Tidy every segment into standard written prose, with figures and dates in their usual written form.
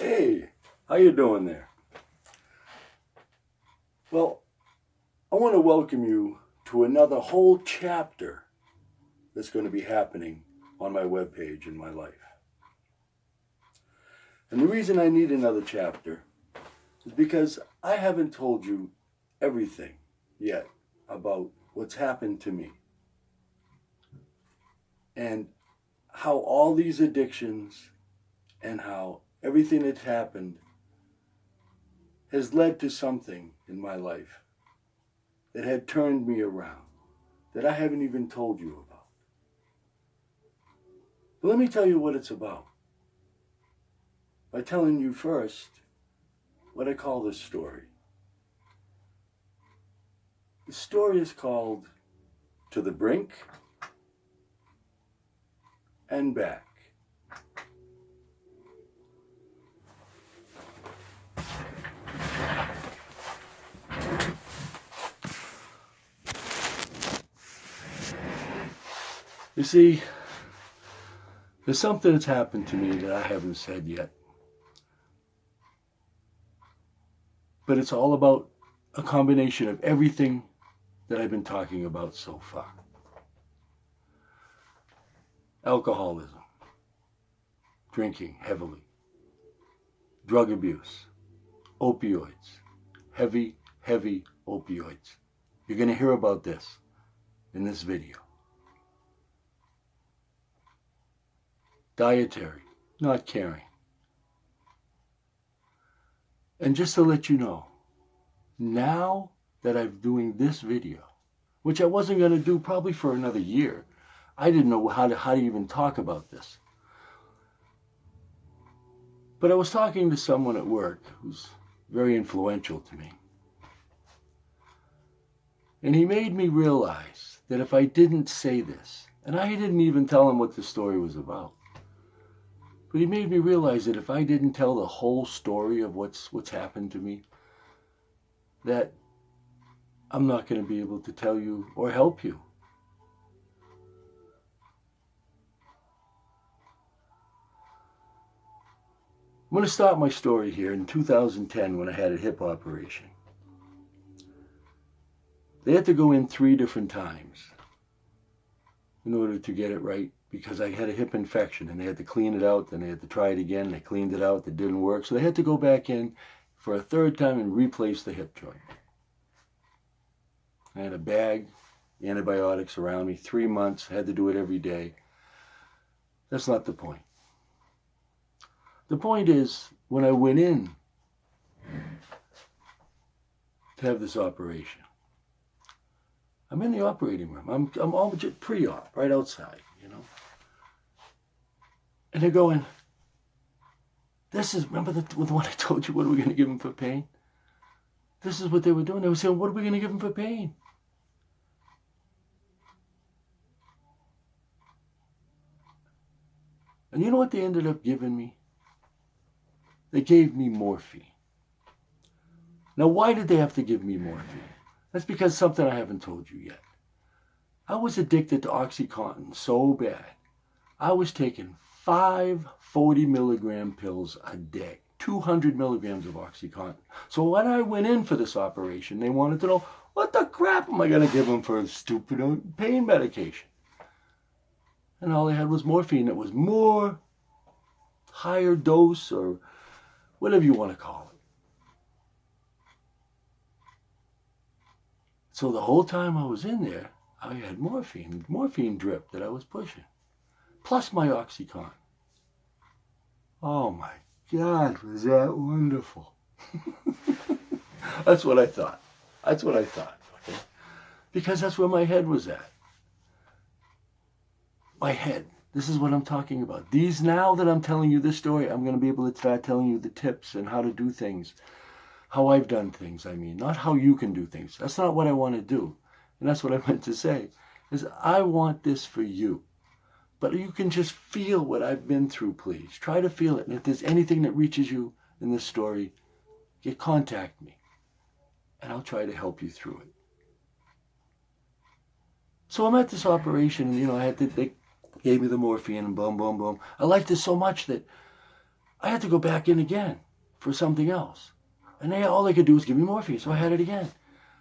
Hey, how you doing there? Well, I want to welcome you to another whole chapter that's going to be happening on my webpage in my life. And the reason I need another chapter is because I haven't told you everything yet about what's happened to me and how all these addictions and how everything that's happened has led to something in my life that had turned me around that I haven't even told you about. But let me tell you what it's about by telling you first what I call this story. The story is called To the Brink and Back. You see, there's something that's happened to me that I haven't said yet. But it's all about a combination of everything that I've been talking about so far. Alcoholism, drinking heavily, drug abuse, opioids, heavy opioids. You're going to hear about this in this video. Dietary, not caring. And just to let you know, now that I'm doing this video, which I wasn't going to do probably for another year, I didn't know how to even talk about this. But I was talking to someone at work who's very influential to me. And he made me realize that if I didn't say this, and I didn't even tell him what the story was about, but he made me realize that if I didn't tell the whole story of what's happened to me, that I'm not going to be able to tell you or help you. I'm going to start my story here in 2010 when I had a hip operation. They had to go in 3 different times in order to get it right because I had a hip infection and they had to clean it out, then they had to try it again, they cleaned it out, it didn't work, so they had to go back in for a 3rd time and replace the hip joint. I had a bag, antibiotics around me, 3 months, had to do it every day. That's not the point. The point is, when I went in to have this operation, I'm in the operating room. I'm all just pre-op, right outside, you know. And they're going, this is, remember the one I told you, what are we going to give him for pain? This is what they were doing. They were saying, what are we going to give him for pain? And you know what they ended up giving me? They gave me morphine. Now, why did they have to give me morphine? That's because something I haven't told you yet. I was addicted to OxyContin so bad. I was taking 5 40-milligram pills a day, 200 milligrams of OxyContin. So when I went in for this operation, they wanted to know, what the crap am I going to give them for a stupid pain medication? And all they had was morphine. It was more higher dose or whatever you want to call it. So the whole time I was in there, I had morphine drip that I was pushing, plus my OxyContin. Oh my God, was that wonderful. That's what I thought. Okay? Because that's where my head was at. My head. This is what I'm talking about. Now that I'm telling you this story, I'm going to be able to start telling you the tips and how to do things. How I've done things, I mean. Not how you can do things. That's not what I want to do. And that's what I meant to say. Is I want this for you. But you can just feel what I've been through, please. Try to feel it. And if there's anything that reaches you in this story, contact me. And I'll try to help you through it. So I'm at this operation, and they gave me the morphine and boom, boom, boom. I liked it so much that I had to go back in again for something else. And all they could do was give me morphine, so I had it again.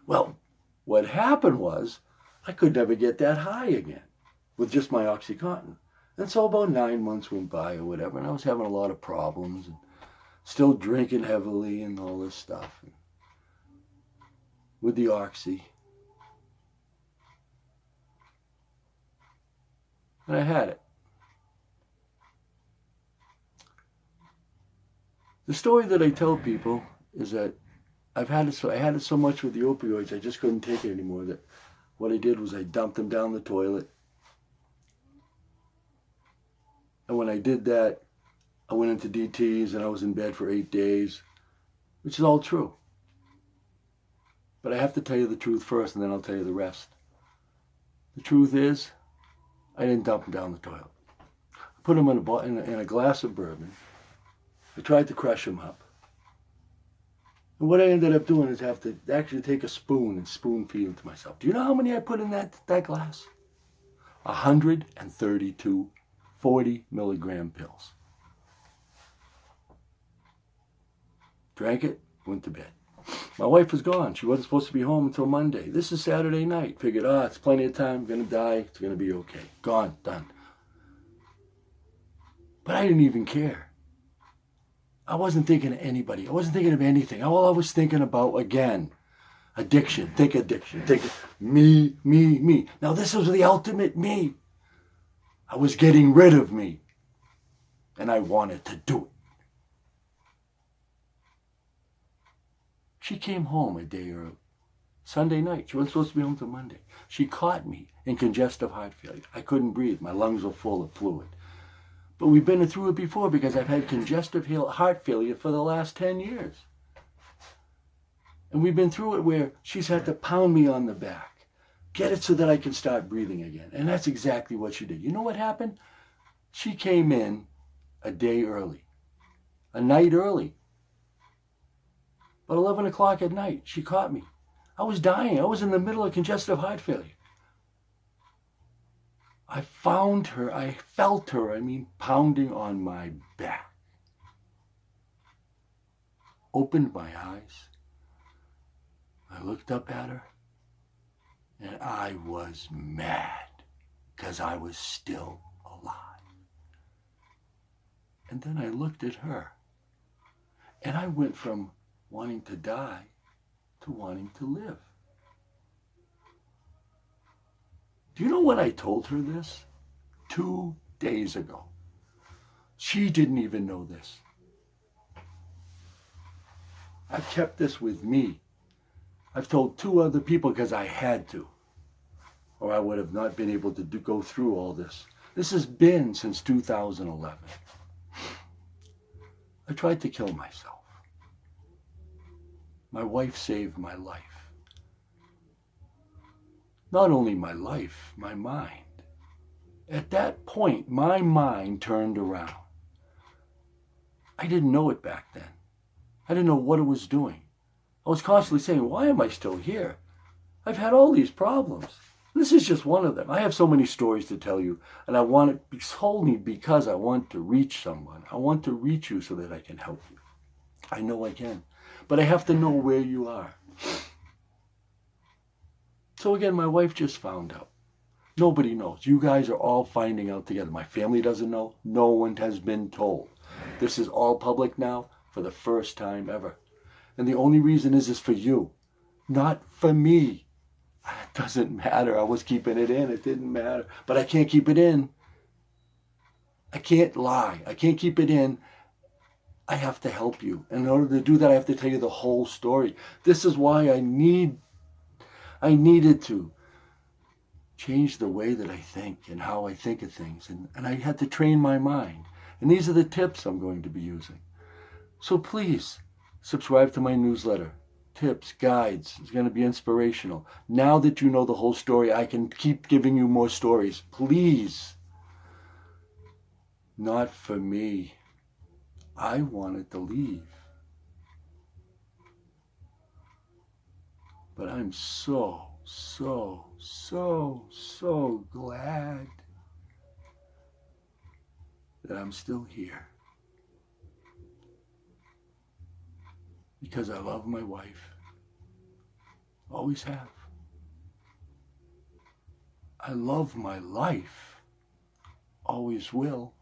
Well, what happened was I could never get that high again with just my OxyContin. And so about 9 months went by or whatever, and I was having a lot of problems and still drinking heavily and all this stuff with the Oxy. And I had it. The story that I tell people is that I had it so much with the opioids, I just couldn't take it anymore, that what I did was I dumped them down the toilet. And when I did that, I went into DTs and I was in bed for 8 days, which is all true. But I have to tell you the truth first, and then I'll tell you the rest. The truth is, I didn't dump them down the toilet. I put them in a glass of bourbon. I tried to crush them up. And what I ended up doing is have to actually take a spoon and spoon feed them to myself. Do you know how many I put in that glass? 132 40-milligram pills. Drank it, went to bed. My wife was gone. She wasn't supposed to be home until Monday. This is Saturday night. Figured, it's plenty of time. I'm going to die. It's going to be okay. Gone. Done. But I didn't even care. I wasn't thinking of anybody. I wasn't thinking of anything. All I was thinking about, again, addiction. Think addiction. Think me, me, me. Now this was the ultimate me. I was getting rid of me. And I wanted to do it. She came home a day early. Sunday night. She wasn't supposed to be home till Monday. She caught me in congestive heart failure. I couldn't breathe. My lungs were full of fluid. But we've been through it before because I've had congestive heart failure for the last 10 years. And we've been through it where she's had to pound me on the back, get it so that I can start breathing again. And that's exactly what she did. You know what happened? She came in a day early, a night early. About 11 o'clock at night, she caught me. I was dying. I was in the middle of congestive heart failure. I found her, I felt her, pounding on my back. Opened my eyes. I looked up at her, and I was mad because I was still alive. And then I looked at her, and I went from wanting to die to wanting to live. Do you know when I told her this? 2 days ago. She didn't even know this. I've kept this with me. I've told 2 other people because I had to, or I would have not been able to go through all this. This has been since 2011. I tried to kill myself. My wife saved my life. Not only my life, my mind. At that point, my mind turned around. I didn't know it back then. I didn't know what it was doing. I was constantly saying, why am I still here? I've had all these problems. This is just one of them. I have so many stories to tell you, and I want it solely because I want to reach someone. I want to reach you so that I can help you. I know I can, but I have to know where you are. So again, my wife just found out. Nobody knows. You guys are all finding out together. My family doesn't know. No one has been told. This is all public now for the first time ever. And the only reason is for you, not for me. It doesn't matter. I was keeping it in. It didn't matter. But I can't keep it in. I can't lie. I can't keep it in. I have to help you. And in order to do that, I have to tell you the whole story. This is why I needed to change the way that I think and how I think of things. And I had to train my mind. And these are the tips I'm going to be using. So please, subscribe to my newsletter. Tips, guides. It's going to be inspirational. Now that you know the whole story, I can keep giving you more stories. Please. Not for me. I wanted to leave. But I'm so glad that I'm still here. because I love my wife. Always have. I love my life. Always will.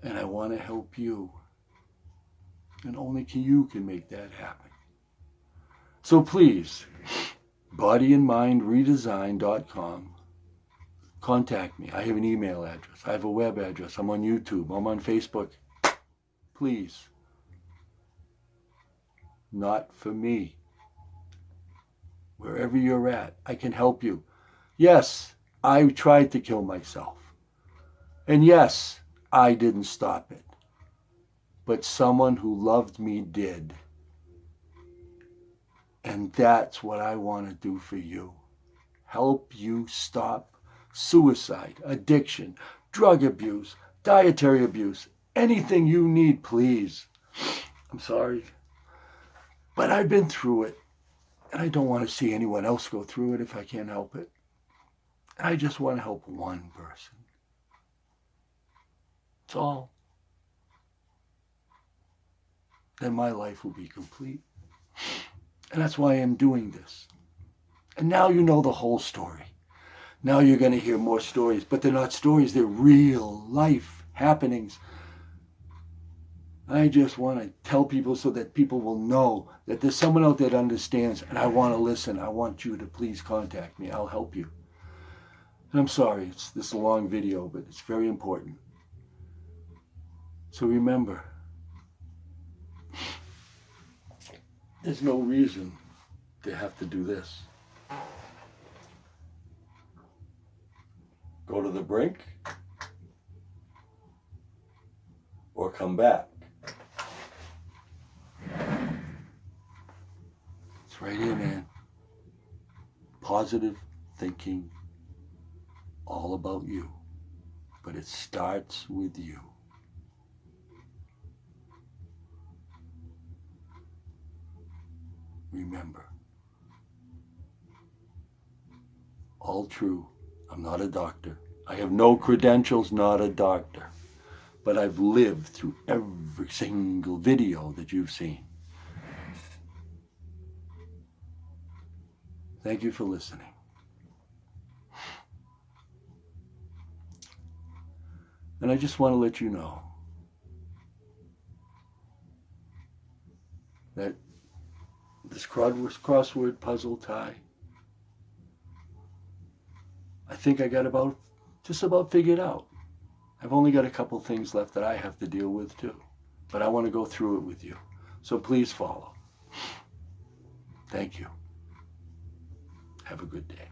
And I want to help you. And only you can make that happen. So please, bodyandmindredesign.com. Contact me. I have an email address. I have a web address. I'm on YouTube. I'm on Facebook. Please. Not for me. Wherever you're at, I can help you. Yes, I tried to kill myself. And yes, I didn't stop it. But someone who loved me did. And that's what I want to do for you. Help you stop suicide, addiction, drug abuse, dietary abuse, anything you need, please. I'm sorry, but I've been through it, and I don't want to see anyone else go through it if I can't help it. I just want to help one person. That's all. Then my life will be complete. And that's why I'm doing this. And now you know the whole story. Now you're going to hear more stories, but they're not stories, they're real life happenings. I just want to tell people so that people will know that there's someone out there that understands, and I want to listen. I want you to please contact me. I'll help you. And I'm sorry, this is a long video, but it's very important. So remember, there's no reason to have to do this. Go to the brink or come back. It's right here, man. Positive thinking, all about you. But it starts with you. Remember, all true. I'm not a doctor. I have no credentials, not a doctor. But I've lived through every single video that you've seen. Thank you for listening. And I just want to let you know that this crossword puzzle tie, I think I got just about figured out. I've only got a couple things left that I have to deal with too. But I want to go through it with you. So please follow. Thank you. Have a good day.